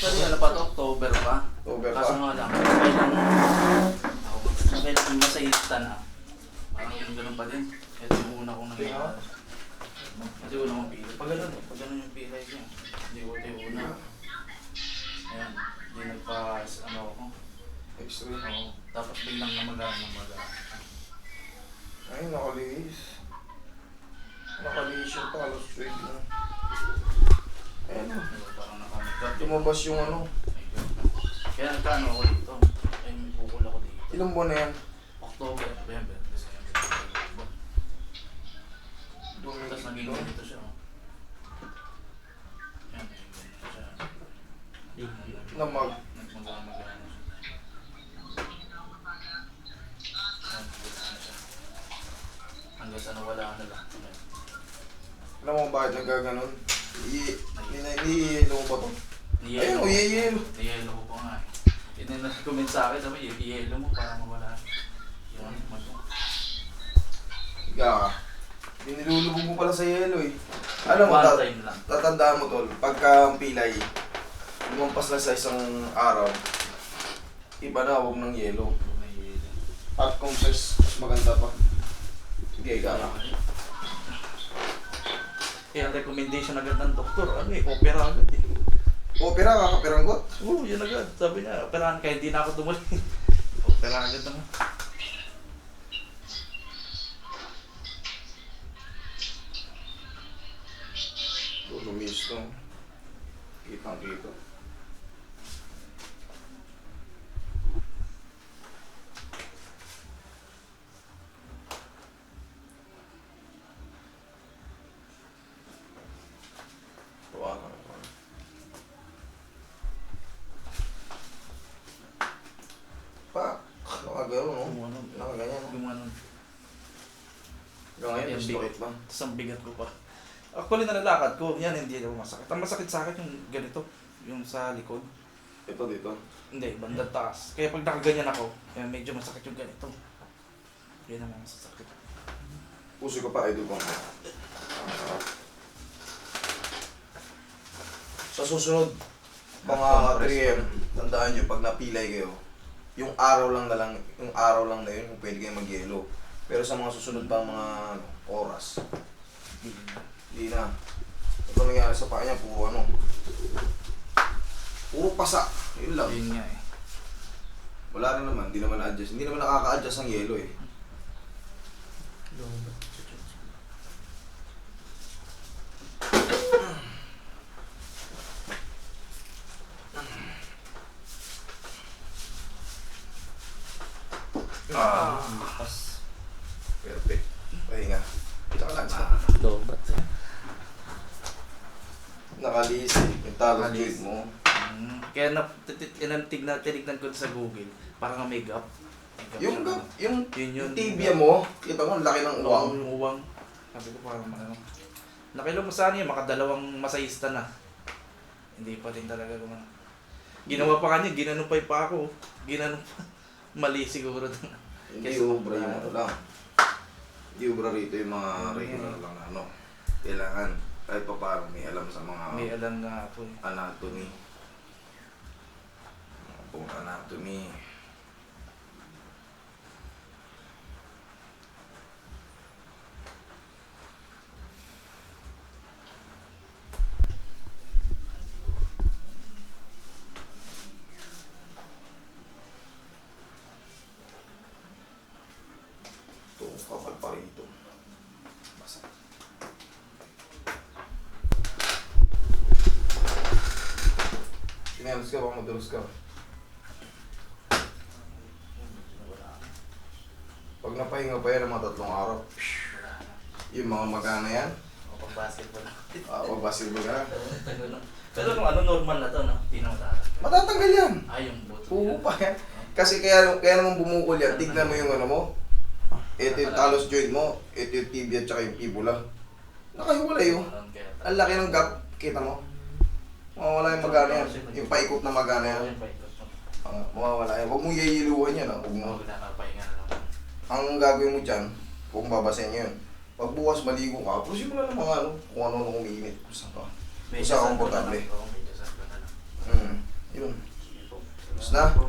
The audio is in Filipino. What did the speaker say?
Actually, ano pa to? October pa. October pa. Kaso nga lang, kailangan masayista na. Parang yung ganun pa din. Ito yung una kong nangyayari. Ito yung una kong pilay. Pag ganun yung pilay ko. Hindi ko ito yung una. Ayan, hindi ano ako. X-ray. Oo. Tapos biglang namagaan. Ay, nakalihis. Nakalihis yung talos straight na. Ayan o. Parang nakamagat. Lumabas yung ano. Kaya nagkano ako dito. Ay, may bukol ako dito. Ilang buwan na yan? October, November, December. Tapos naging ganito siya. Oh. Yan, naging ganito siya. Namag. Nagmagana siya. Yan, nagmagana siya. Hanggang sa nawala na lang. Alam mo bakit nagkaganon? Iyelo mo ba ito? Ayun o, iyelo. Niyelo ko pa nga eh. Yun yung nag-comment sa akin, sabi, iyelo mo para mawala. Yung ano, Higa ka. Dinilulubog mo pala sa yelo eh. Alam mo, one time lang. tatandaan mo tol, pagka ang pilay, lumampas na sa isang araw, iba na, huwag ng yelo. May yelo. At kung mas maganda pa. Sige, higa ka. Kaya ang recommendation agad ng doktor, ano eh, opera agad eh. Opera, kakapiranggot. Oo, yun agad. Sabi niya, operahan kahit hindi na ako tumuli. Opera agad naman. Lumis to. Kitang dito. Tawagan ako. Pa, nakagano no? Gumanon. Nakaganyan no? Gumanon. Hanggang ngayon, gusto ko pa. Tapos ang bigat ko pa. Actually, nalalakad ko. Yan, hindi ako masakit. Ang masakit sa akin yung ganito. Yung sa likod. Ito dito. Hindi, bandang taas. Kaya pag nakaganyan ako, kaya medyo masakit yung ganito. Yan naman masasakit. Puso ko pa, idol ko. Sa susunod, mga 3M, tandaan nyo, pag napilay kayo, yung araw lang na yun, kung pwede kayo mag-yelo. Pero sa mga susunod pang mga oras, hindi na. Ito nangyari sa paa niya, puro pasa. Yun lang. Yun nga eh. Wala rin naman, hindi naman na-adjust. Hindi naman nakaka-adjust ang yelo eh. Pas. Perfect. Pahinga. Kita ka lang sa Lobat. nakalis yung talos joint mo. Kaya tinignan ko sa Google, parang may gap. May gap Yung, siya, yung, Yun yung tibia mo, kita mo, ang laki ng uwang. Yung uwang. Sabi ko parang ano. Nakilong mo sana yun, makadalawang masayista na. Hindi pa rin talaga gumana. Ginawa pa kanya, ginano pa yung pa ako. Ginano pa. Mali siguro. Hindi Kesa ubra yung ano lang. Hindi ubra rito yung mga regular lang na ano. Kailangan, kahit pa parang may alam sa mga May alam na ako eh. anatomy. Mga anatomy. Ito, kapal pa rito. Basa. Sinalos ka, baka madalos ka. Pag napahinga pa yan ng mga 3 araw, yung mga magana yan, O pag-basketball. pag-basketball ka na. Pero kung ano normal na to, no? Hindi na matatagal. Matatanggal yan. Ay, yung buto. Oo pa yan. Kasi kaya naman bumukol yan, tignan mo yung ano mo. Ito yung talos joint mo, ito yung tibia at saka yung fibula. Nakahiwalay yun. Ang laki ng gap, kita mo. Mawawala yung magana yan. Yung paikot na magana yan. Mawawala yan. Huwag mong yayiluhan yan. Huwag mo. Ang gagawin mo dyan, kung babasahin nyo yun. Pag bukas maligo ka, pusin mo na ng mga ano, kung ano umiinit. Kung saan ka. Kung saan ka komportable. na.